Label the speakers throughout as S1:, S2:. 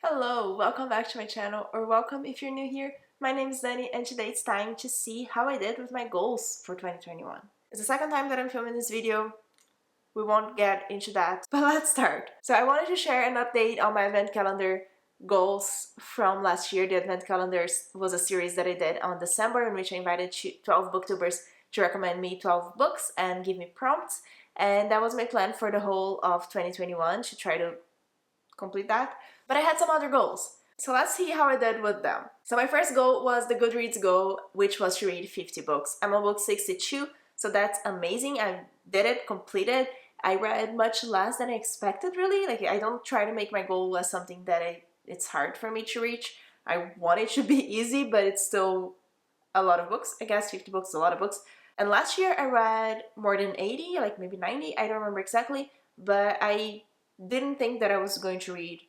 S1: Hello, welcome back to my channel, or welcome if you're new here. My name is Dani and today it's time to see how I did with my goals for 2021. It's the second time that I'm filming this video. We won't get into that, but let's start. So I wanted to share an update on my advent calendar goals from last year. The advent calendars was a series that I did on December in which I invited 12 booktubers to recommend me 12 books and give me prompts. And that was my plan for the whole of 2021 to try to complete that. But I had some other goals. So let's see how I did with them. So my first goal was the Goodreads goal, which was to read 50 books. I'm on book 62, so that's amazing. I did it, completed. I read much less than I expected, really. Like, I don't try to make my goal as something that it's hard for me to reach. I want it to be easy, but it's still a lot of books. I guess 50 books is a lot of books. And last year I read more than 80, like maybe 90, I don't remember exactly, but I didn't think that I was going to read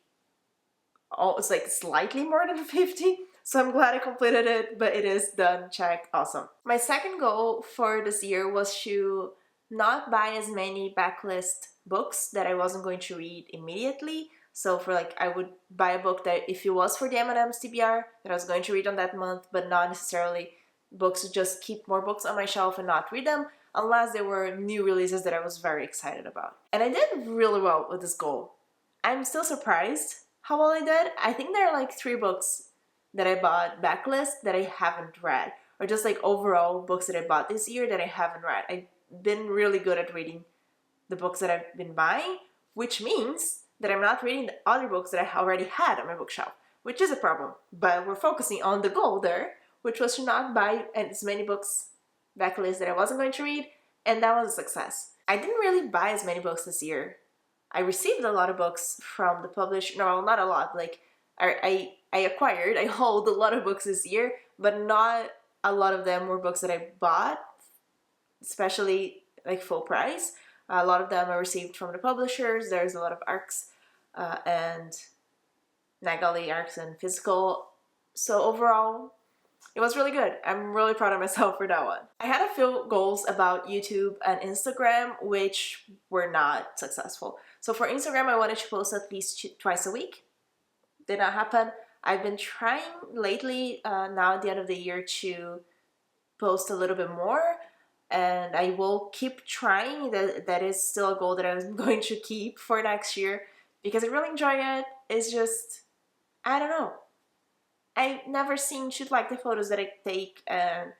S1: it's like slightly more than 50, so I'm glad I completed it, but it is done, check, awesome. My second goal for this year was to not buy as many backlist books that I wasn't going to read immediately. So for like, I would buy a book that if it was for the M&ms TBR that I was going to read on that month, but not necessarily books to just keep more books on my shelf and not read them unless there were new releases that I was very excited about. And I did really well with this goal. I'm still surprised how well I did. I think there are like 3 books that I bought backlist that I haven't read, or just like overall books that I bought this year that I haven't read. I've been really good at reading the books that I've been buying, which means that I'm not reading the other books that I already had on my bookshelf, which is a problem. But we're focusing on the goal there, which was to not buy as many books backlist that I wasn't going to read, and that was a success. I didn't really buy as many books this year. I received a lot of books from the publisher. No, not a lot. Like, I hold a lot of books this year, but not a lot of them were books that I bought, especially like full price. A lot of them I received from the publishers. There's a lot of ARCs and Natalie ARCs and physical. So overall, it was really good. I'm really proud of myself for that one. I had a few goals about YouTube and Instagram, which were not successful. So for Instagram, I wanted to post at least twice a week. Did not happen. I've been trying lately, now at the end of the year, to post a little bit more, and I will keep trying. That is still a goal that I'm going to keep for next year because I really enjoy it. It's just, I don't know. I've never seemed to like the photos that I take, and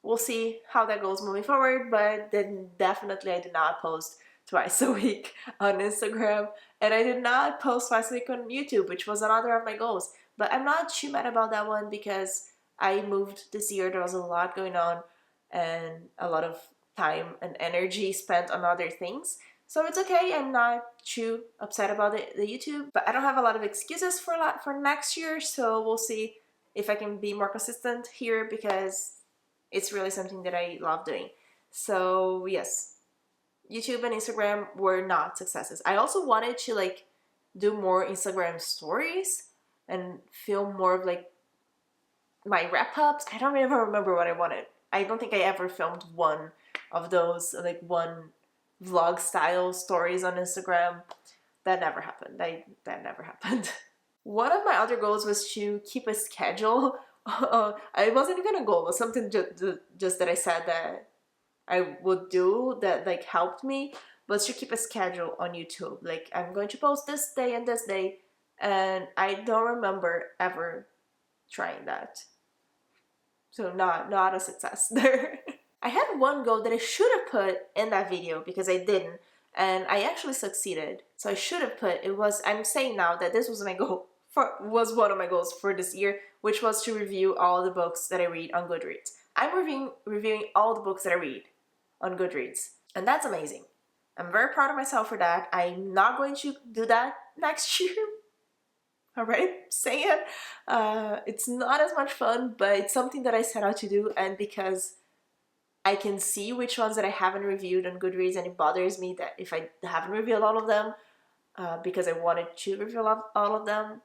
S1: we'll see how that goes moving forward, but then definitely I did not post twice a week on Instagram, and I did not post twice a week on YouTube, which was another of my goals. But I'm not too mad about that one because I moved this year. There was a lot going on and a lot of time and energy spent on other things. So it's okay, I'm not too upset about the YouTube, but I don't have a lot of excuses for next year, so we'll see if I can be more consistent here because it's really something that I love doing. So yes, YouTube and Instagram were not successes. I also wanted to like do more Instagram stories and film more of like my wrap-ups. I don't even remember what I wanted. I don't think I ever filmed one of those, like one vlog style stories on Instagram. That never happened. That never happened. One of my other goals was to keep a schedule. It wasn't even a goal. It was something just that I said that I would do that like helped me, was to keep a schedule on YouTube. Like, I'm going to post this day and this day, and I don't remember ever trying that. So not a success there. I had one goal that I should have put in that video because I didn't, and I actually succeeded. So I should have put, I'm saying now that this was my goal, was one of my goals for this year, which was to review all the books that I read on Goodreads. I'm reviewing all the books that I read on Goodreads, and that's amazing. I'm very proud of myself for that. I'm not going to do that next year. Alright, saying it. It's not as much fun, but it's something that I set out to do, and because I can see which ones that I haven't reviewed on Goodreads, and it bothers me that if I haven't reviewed all of them, because I wanted to review all of them,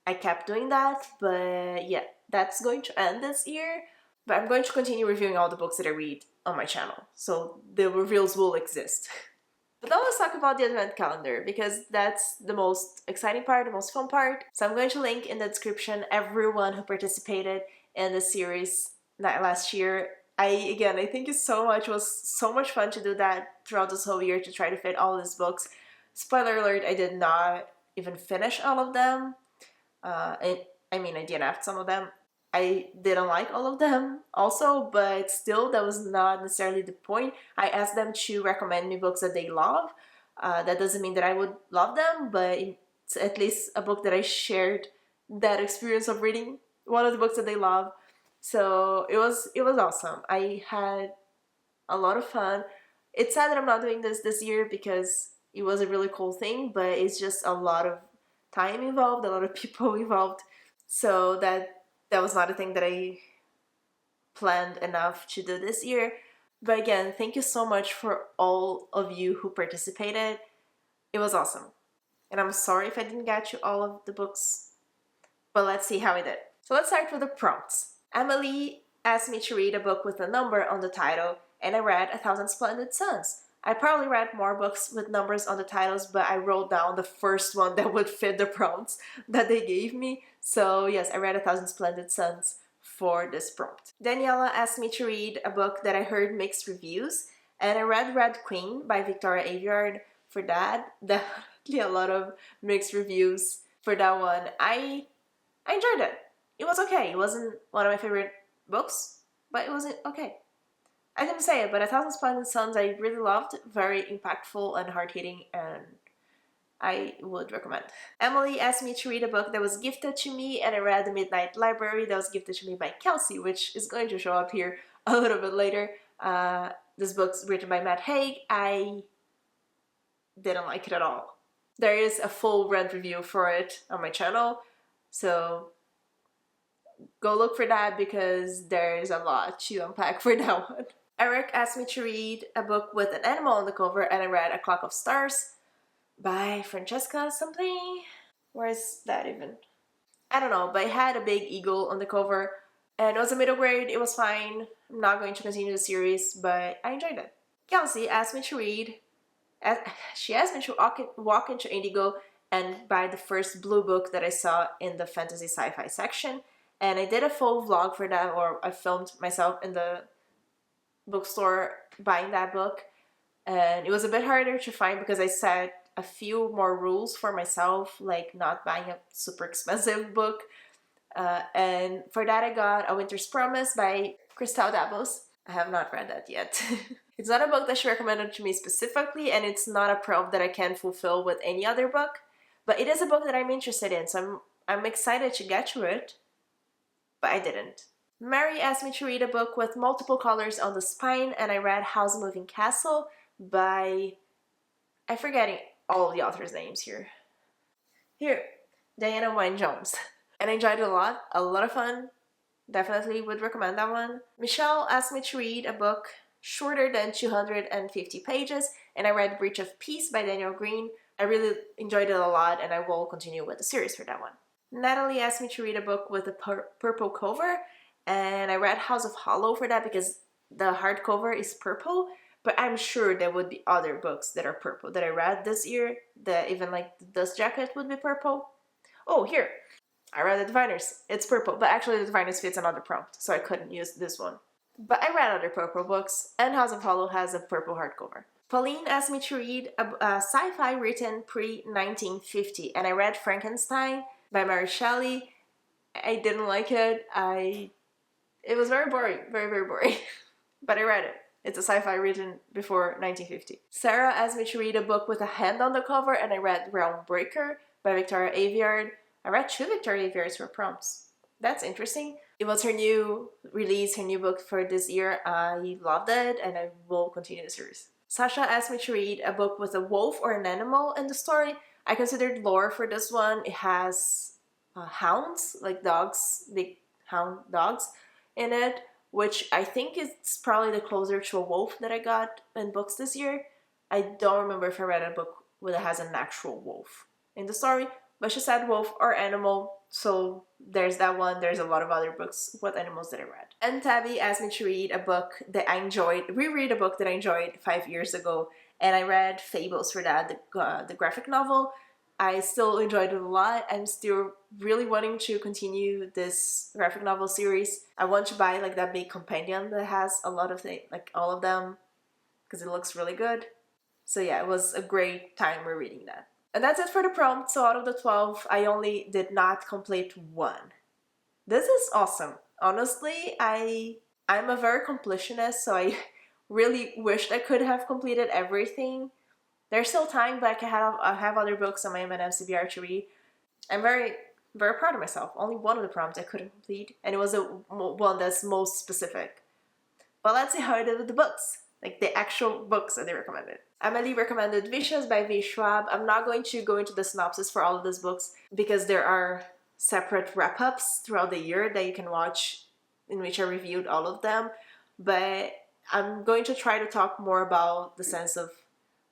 S1: I kept doing that. But yeah, that's going to end this year. But I'm going to continue reviewing all the books that I read on my channel, so the reviews will exist. But now let's talk about the advent calendar, because that's the most exciting part, the most fun part. So I'm going to link in the description everyone who participated in the series last year. I thank you so much. It was so much fun to do that throughout this whole year, to try to fit all these books. Spoiler alert, I did not even finish all of them. I mean, I DNF'd some of them. I didn't like all of them also, but still, that was not necessarily the point. I asked them to recommend me books that they love. That doesn't mean that I would love them, but it's at least a book that I shared that experience of reading one of the books that they love. So it was awesome. I had a lot of fun. It's sad that I'm not doing this year, because it was a really cool thing, but it's just a lot of time involved, a lot of people involved. So that was not a thing that I planned enough to do this year. But again, thank you so much for all of you who participated. It was awesome. And I'm sorry if I didn't get you all of the books, but let's see how I did. So let's start with the prompts. Amelie asked me to read a book with a number on the title, and I read 1,000 Splendid Suns. I probably read more books with numbers on the titles, but I wrote down the first one that would fit the prompts that they gave me. So yes, I read 1,000 Splendid Suns for this prompt. Daniela asked me to read a book that I heard mixed reviews, and I read Red Queen by Victoria Aveyard for that. Definitely a lot of mixed reviews for that one. I enjoyed it. It was okay. It wasn't one of my favorite books, but it was okay. I didn't say it, but 1,000 Splendid Suns I really loved. Very impactful and hard-hitting, and I would recommend. Emily asked me to read a book that was gifted to me, and I read The Midnight Library that was gifted to me by Kelsey, which is going to show up here a little bit later. This book's written by Matt Haig. I didn't like it at all. There is a full read review for it on my channel, so go look for that, because there's a lot to unpack for that one. Erik asked me to read a book with an animal on the cover, and I read A Clock of Stars by Francesca something. Where is that even? I don't know, but it had a big eagle on the cover, and it was a middle grade. It was fine. I'm not going to continue the series, but I enjoyed it. Kelsey asked me to read, she asked me to walk into Indigo and buy the first blue book that I saw in the fantasy sci-fi section, and I did a full vlog for that, or I filmed myself in the bookstore buying that book, and it was a bit harder to find because I set a few more rules for myself, like not buying a super expensive book, and for that I got A Winter's Promise by Christelle Dabos. I have not read that yet. It's not a book that she recommended to me specifically, and it's not a prompt that I can fulfill with any other book, but it is a book that I'm interested in, so I'm excited to get to it, but I didn't. Mary asked me to read a book with multiple colors on the spine, and I read House Moving Castle by... I'm forgetting all the authors' names here. Diana Wynne-Jones. And I enjoyed it a lot of fun. Definitely would recommend that one. Michelle asked me to read a book shorter than 250 pages, and I read Breach of Peace by Daniel Green. I really enjoyed it a lot, and I will continue with the series for that one. Natalie asked me to read a book with a purple cover, and I read House of Hollow for that because the hardcover is purple, but I'm sure there would be other books that are purple that I read this year, that even like the Dust Jacket would be purple. Oh, here! I read The Diviners. It's purple, but actually The Diviners fits another prompt, so I couldn't use this one. But I read other purple books, and House of Hollow has a purple hardcover. Pauline asked me to read a sci-fi written pre-1950, and I read Frankenstein by Mary Shelley. I didn't like it. It was very boring, very boring, but I read it. It's a sci-fi written before 1950. Sarah asked me to read a book with a hand on the cover, and I read Realm Breaker by Victoria Aveyard. I read 2 Victoria Aveyards for prompts. That's interesting. It was her new release, her new book for this year. I loved it, and I will continue the series. Sasha asked me to read a book with a wolf or an animal in the story. I considered lore for this one. It has hounds, like dogs, big hound dogs in it, which I think is probably the closer to a wolf that I got in books this year. I don't remember if I read a book that has an actual wolf in the story, but she said wolf or animal, so there's that one. There's a lot of other books with animals that I read. And Tabby asked me to read a book that I enjoyed, reread a book that I enjoyed 5 years ago, and I read Fables for that, the graphic novel. I still enjoyed it a lot. I'm still really wanting to continue this graphic novel series. I want to buy like that big compendium that has a lot of things, like all of them, because it looks really good. So yeah, it was a great time rereading that. And that's it for the prompt. So out of the 12, I only did not complete one. This is awesome. Honestly, I'm a very completionist, so I really wished I could have completed everything. There's still time, but I have other books on my M&ms CBR to read. I'm very proud of myself. Only one of the prompts I couldn't complete, and it was the one that's most specific. But let's see how I did with the books, like the actual books that they recommended. Amelie recommended Vicious by V. Schwab. I'm not going to go into the synopsis for all of these books because there are separate wrap-ups throughout the year that you can watch in which I reviewed all of them. But I'm going to try to talk more about the sense of,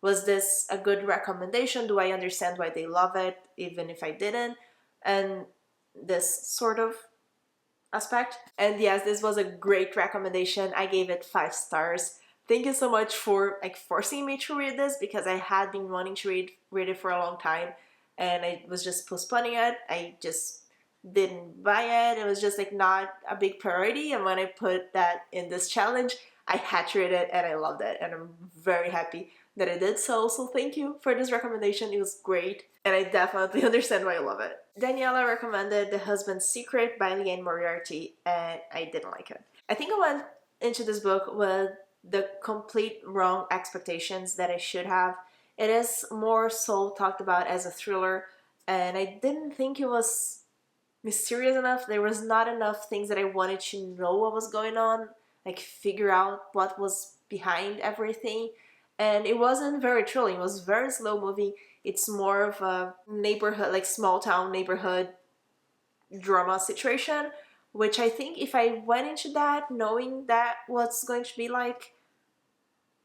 S1: was this a good recommendation? Do I understand why they love it, even if I didn't? And this sort of aspect. And yes, this was a great recommendation. I gave it 5 stars. Thank you so much for like forcing me to read this, because I had been wanting to read it for a long time, and I was just postponing it. I just didn't buy it. It was just like not a big priority, and when I put that in this challenge, I had to read it and I loved it, and I'm very happy that I did so. So thank you for this recommendation. It was great, and I definitely understand why I love it. Daniela recommended The Husband's Secret by Liane Moriarty, and I didn't like it. I think I went into this book with the complete wrong expectations that I should have. It is more so talked about as a thriller, and I didn't think it was mysterious enough. There was not enough things that I wanted to know what was going on, like figure out what was behind everything. And it wasn't very thrilling. It was very slow moving. It's more of a neighborhood, like small town neighborhood drama situation, which I think if I went into that knowing that what's going to be like,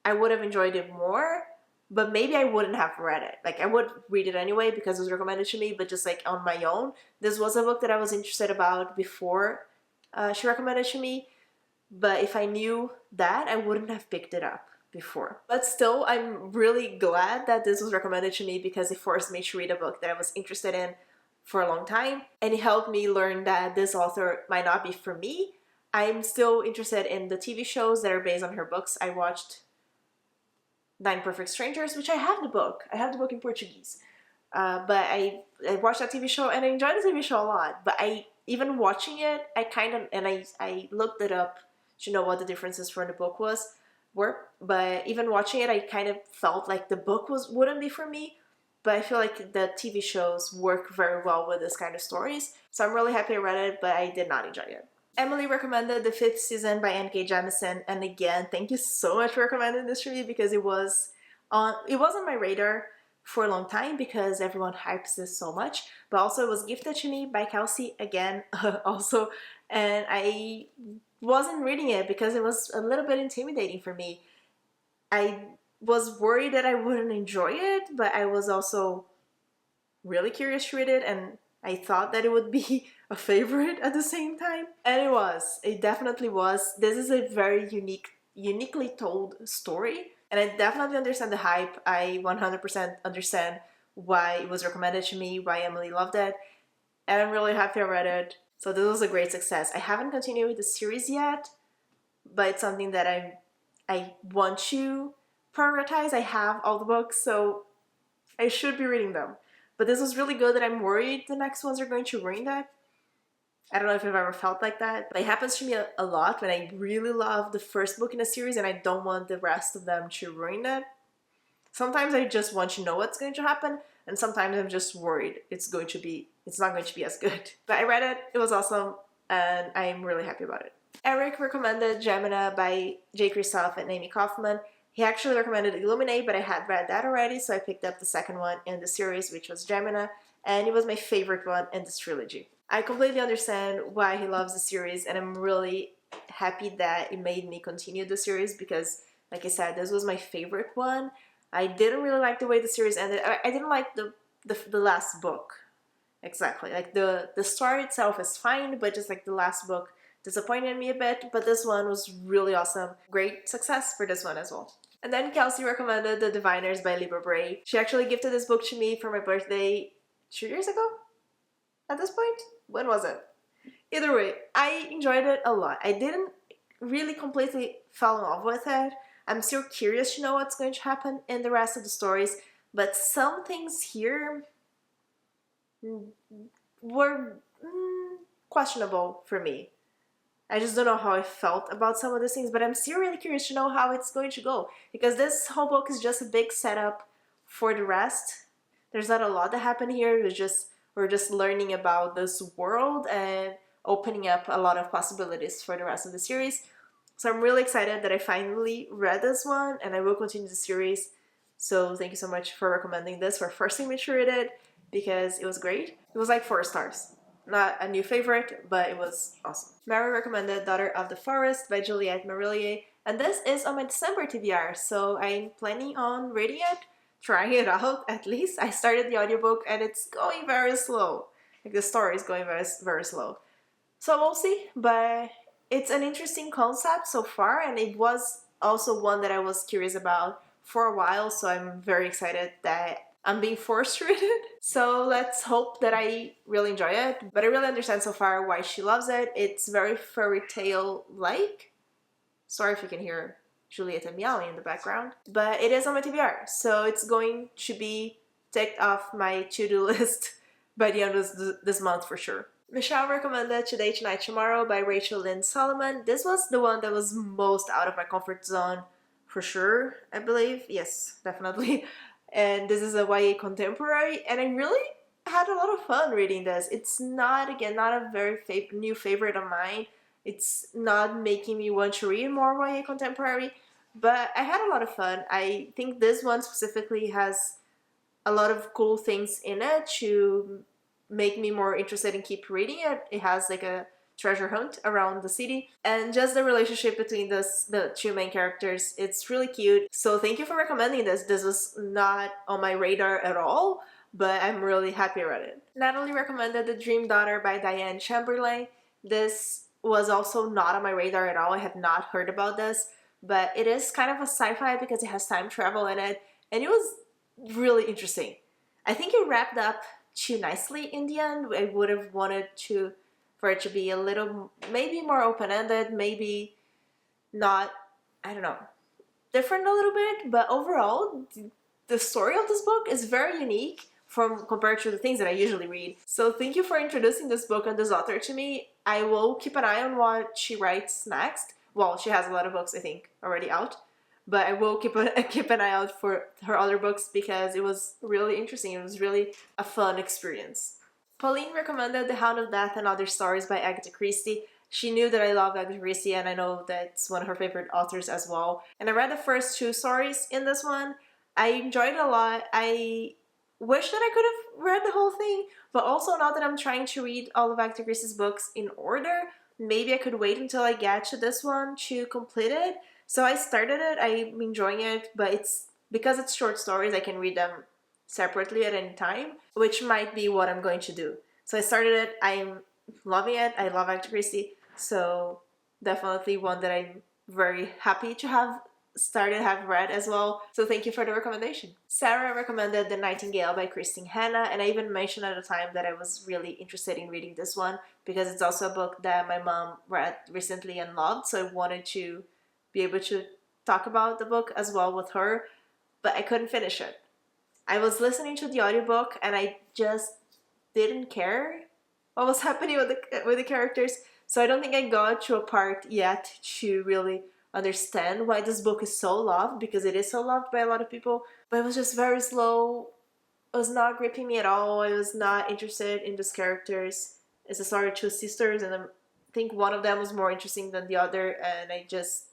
S1: I would have enjoyed it more, but maybe I wouldn't have read it. Like, I would read it anyway because it was recommended to me, but just like on my own. This was a book that I was interested about before she recommended to me, but if I knew that, I wouldn't have picked it up before. But still, I'm really glad that this was recommended to me because it forced me to read a book that I was interested in for a long time, and it helped me learn that this author might not be for me. I'm still interested in the TV shows that are based on her books. I watched Nine Perfect Strangers, which I have the book. I have the book in Portuguese. But I watched that TV show and I enjoyed the TV show a lot. But even watching it, I looked it up to know what the differences from the book were. But even watching it, I kind of felt like the book wouldn't be for me. But I feel like the TV shows work very well with this kind of stories. So I'm really happy I read it, but I did not enjoy it. Emily recommended The Fifth Season by N.K. Jemisin, and again, thank you so much for recommending this to me because it was on my radar for a long time because everyone hypes this so much, but also it was gifted to me by Kelsey again also, and I wasn't reading it because it was a little bit intimidating for me. I was worried that I wouldn't enjoy it, but I was also really curious to read it, and I thought that it would be a favorite at the same time. And it was. It definitely was. This is a very uniquely told story. And I definitely understand the hype. I 100% understand why it was recommended to me, why Emily loved it. And I'm really happy I read it. So this was a great success. I haven't continued with the series yet, but it's something that I want to prioritize. I have all the books, so I should be reading them. But this was really good, and I'm worried the next ones are going to ruin that. I don't know if I've ever felt like that, but it happens to me a lot when I really love the first book in a series and I don't want the rest of them to ruin it. Sometimes I just want to know what's going to happen, and sometimes I'm just worried it's not going to be as good. But I read it, it was awesome, and I'm really happy about it. Erik recommended Gemina by J. Kristoff and Amy Kaufman. He actually recommended Illuminate, but I had read that already, so I picked up the second one in the series, which was Gemina, and it was my favorite one in this trilogy. I completely understand why he loves the series, and I'm really happy that it made me continue the series because, like I said, this was my favorite one. I didn't really like the way the series ended. I didn't like the last book, exactly. Like, the story itself is fine, but just like the last book disappointed me a bit, but this one was really awesome. Great success for this one as well. And then Kelsey recommended The Diviners by Libra Bray. She actually gifted this book to me for my birthday 2 years ago at this point. When was it? Either way, I enjoyed it a lot. I didn't really completely fall in love with it. I'm still curious to know what's going to happen in the rest of the stories, but some things here were questionable for me. I just don't know how I felt about some of these things, but I'm still really curious to know how it's going to go, because this whole book is just a big setup for the rest. There's not a lot that happened here. We're just learning about this world and opening up a lot of possibilities for the rest of the series. So I'm really excited that I finally read this one, and I will continue the series. So thank you so much for recommending this, for forcing me to read it, because it was great. It was like 4 stars. Not a new favorite, but it was awesome. Mary recommended Daughter of the Forest by Juliette Marillier, and this is on my December TBR, so I'm planning on reading it, trying it out at least. I started the audiobook and it's going very slow. Like the story is going very, very slow. So we'll see, but it's an interesting concept so far, and it was also one that I was curious about for a while, so I'm very excited that I'm being forced to read it. So let's hope that I really enjoy it, but I really understand so far why she loves it. It's very fairy tale-like. Sorry if you can hear Julieta meowing in the background, but it is on my TBR, so it's going to be ticked off my to-do list by the end of this month for sure. Michelle recommended Today, Tonight, Tomorrow by Rachel Lynn Solomon. This was the one that was most out of my comfort zone for sure, I believe. Yes, definitely. And this is a YA contemporary, and I really had a lot of fun reading this. It's not, again, not a very new favorite of mine. It's not making me want to read more YA contemporary, but I had a lot of fun. I think this one specifically has a lot of cool things in it to make me more interested in keep reading it. It has like a treasure hunt around the city, and just the relationship between the 2 main characters, it's really cute. So thank you for recommending this. This was not on my radar at all, but I'm really happy I read it. Natalie recommended The Dream Daughter by Diane Chamberlain. This was also not on my radar at all. I had not heard about this, but it is kind of a sci-fi because it has time travel in it, and it was really interesting. I think it wrapped up too nicely in the end. I would have wanted for it to be a little, maybe more open-ended, maybe not, I don't know, different a little bit, but overall, the story of this book is very unique compared to the things that I usually read. So thank you for introducing this book and this author to me. I will keep an eye on what she writes next. Well, she has a lot of books, I think, already out, but I will keep an eye out for her other books because it was really interesting. It was really a fun experience. Pauline recommended The Hound of Death and Other Stories by Agatha Christie. She knew that I love Agatha Christie, and I know that's one of her favorite authors as well. And I read the first 2 stories in this one. I enjoyed it a lot. I wish that I could have read the whole thing, but also now that I'm trying to read all of Agatha Christie's books in order, maybe I could wait until I get to this one to complete it. So I started it, I'm enjoying it, but because it's short stories, I can read them separately at any time, which might be what I'm going to do. So I started it, I'm loving it, I love Agatha Christie, so definitely one that I'm very happy to have read as well. So thank you for the recommendation. Sarah recommended The Nightingale by Christine Hanna, and I even mentioned at the time that I was really interested in reading this one because it's also a book that my mom read recently and loved, so I wanted to be able to talk about the book as well with her, but I couldn't finish it. I was listening to the audiobook and I just didn't care what was happening with the characters, so I don't think I got to a part yet to really understand why this book is so loved, because it is so loved by a lot of people, but it was just very slow. It was not gripping me at all. I was not interested in those characters. It's a story of 2 sisters, and I think one of them was more interesting than the other, and I just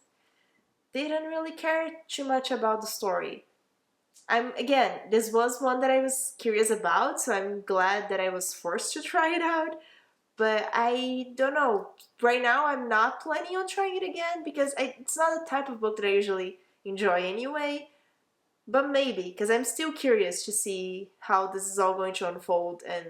S1: didn't really care too much about the story. Again, this was one that I was curious about, so I'm glad that I was forced to try it out. But I don't know. Right now, I'm not planning on trying it again because it's not the type of book that I usually enjoy anyway. But maybe, because I'm still curious to see how this is all going to unfold and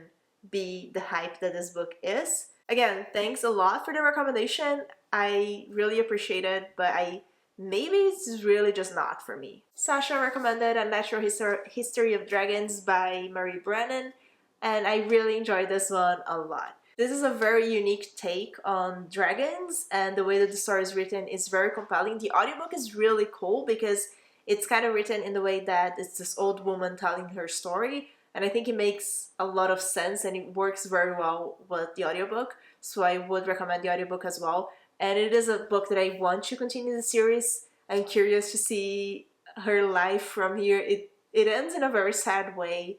S1: be the hype that this book is. Again, thanks a lot for the recommendation. I really appreciate it, but I maybe it's really just not for me. Sasha recommended A Natural History of Dragons by Marie Brennan, and I really enjoyed this one a lot. This is a very unique take on dragons, and the way that the story is written is very compelling. The audiobook is really cool because it's kind of written in the way that it's this old woman telling her story, and I think it makes a lot of sense and it works very well with the audiobook, so I would recommend the audiobook as well. And it is a book that I want to continue the series. I'm curious to see her life from here. It ends in a very sad way,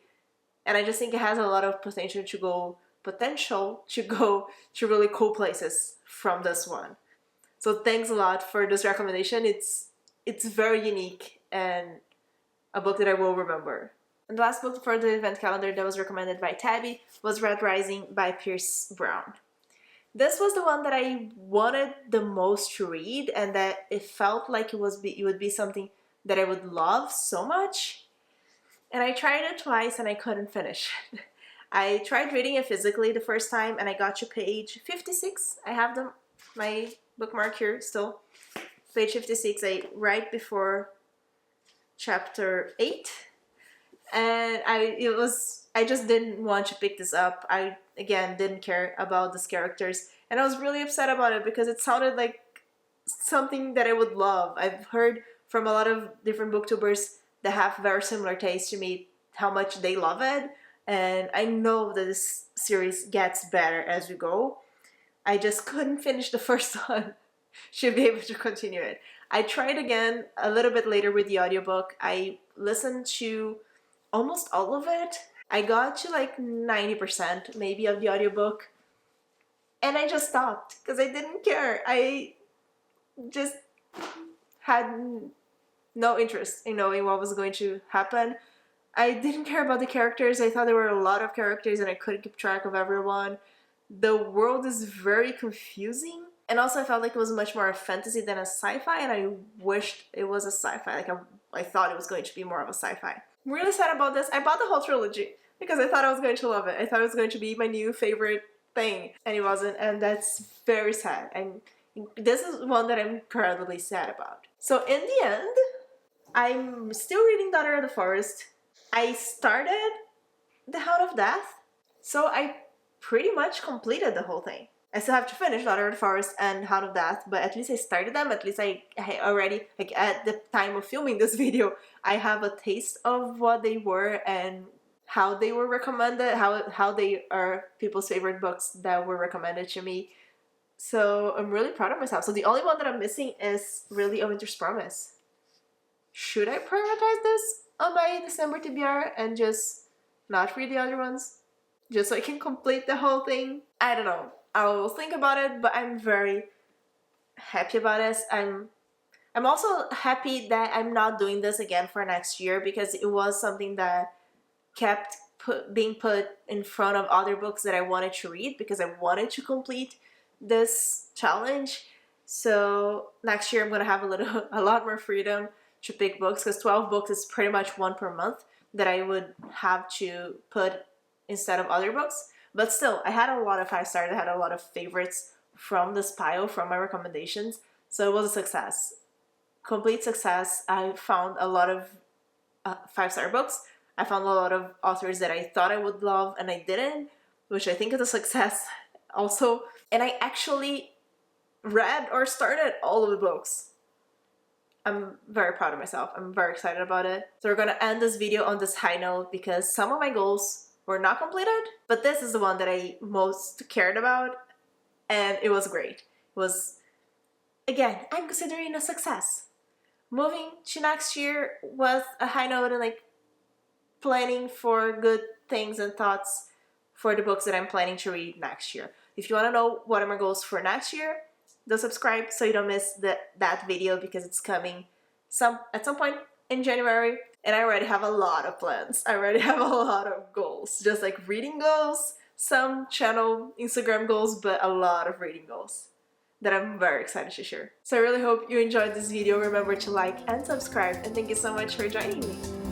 S1: and I just think it has a lot of potential to go to really cool places from this one. So thanks a lot for this recommendation. It's very unique and a book that I will remember. And the last book for the event calendar that was recommended by Tabby was Red Rising by Pierce Brown. This was the one that I wanted the most to read, and that it felt like it would be something that I would love so much. And I tried it twice and I couldn't finish. I tried reading it physically the first time and I got to page 56. I have my bookmark here still. Page 56, right before chapter 8. And I just didn't want to pick this up. I, again, didn't care about these characters. And I was really upset about it because it sounded like something that I would love. I've heard from a lot of different booktubers that have very similar tastes to me how much they love it. And I know that this series gets better as we go. I just couldn't finish the first one. Should be able to continue it. I tried again a little bit later with the audiobook. I listened to almost all of it. I got to like 90% maybe of the audiobook. And I just stopped because I didn't care. I just had no interest in knowing what was going to happen. I didn't care about the characters. I thought there were a lot of characters and I couldn't keep track of everyone. The world is very confusing. And also I felt like it was much more a fantasy than a sci-fi, and I wished it was a sci-fi. Like I thought it was going to be more of a sci-fi. I'm really sad about this. I bought the whole trilogy because I thought I was going to love it. I thought it was going to be my new favorite thing, and it wasn't, and that's very sad. And this is one that I'm incredibly sad about. So in the end, I'm still reading Daughter of the Forest. I started The Hound of Death, so I pretty much completed the whole thing. I still have to finish Daughter of the Forest and Hound of Death, but at least I started them. At least I already, like at the time of filming this video, I have a taste of what they were and how they were recommended, how they are people's favorite books that were recommended to me. So I'm really proud of myself. So the only one that I'm missing is really A Winter's Promise. Should I prioritize this on my December TBR and just not read the other ones? Just so I can complete the whole thing? I don't know. I will think about it, but I'm very happy about this. I'm also happy that I'm not doing this again for next year, because it was something that kept being put in front of other books that I wanted to read because I wanted to complete this challenge. So next year I'm gonna have a lot more freedom to pick books, because 12 books is pretty much one per month that I would have to put instead of other books. But still, I had a lot of 5-stars. I had a lot of favorites from this pile, from my recommendations. So it was a success. Complete success. I found a lot of 5-star books. I found a lot of authors that I thought I would love and I didn't, which I think is a success also. And I actually read or started all of the books. I'm very proud of myself. I'm very excited about it. So we're gonna end this video on this high note because some of my goals were not completed, but this is the one that I most cared about, and it was great. It was, again, I'm considering a success. Moving to next year with a high note and like planning for good things and thoughts for the books that I'm planning to read next year. If you want to know what are my goals for next year, do subscribe so you don't miss that video, because it's coming at some point in January. And I already have a lot of plans. I already have a lot of goals. Just like reading goals, some channel, Instagram goals, but a lot of reading goals that I'm very excited to share. So I really hope you enjoyed this video. Remember to like and subscribe, and thank you so much for joining me.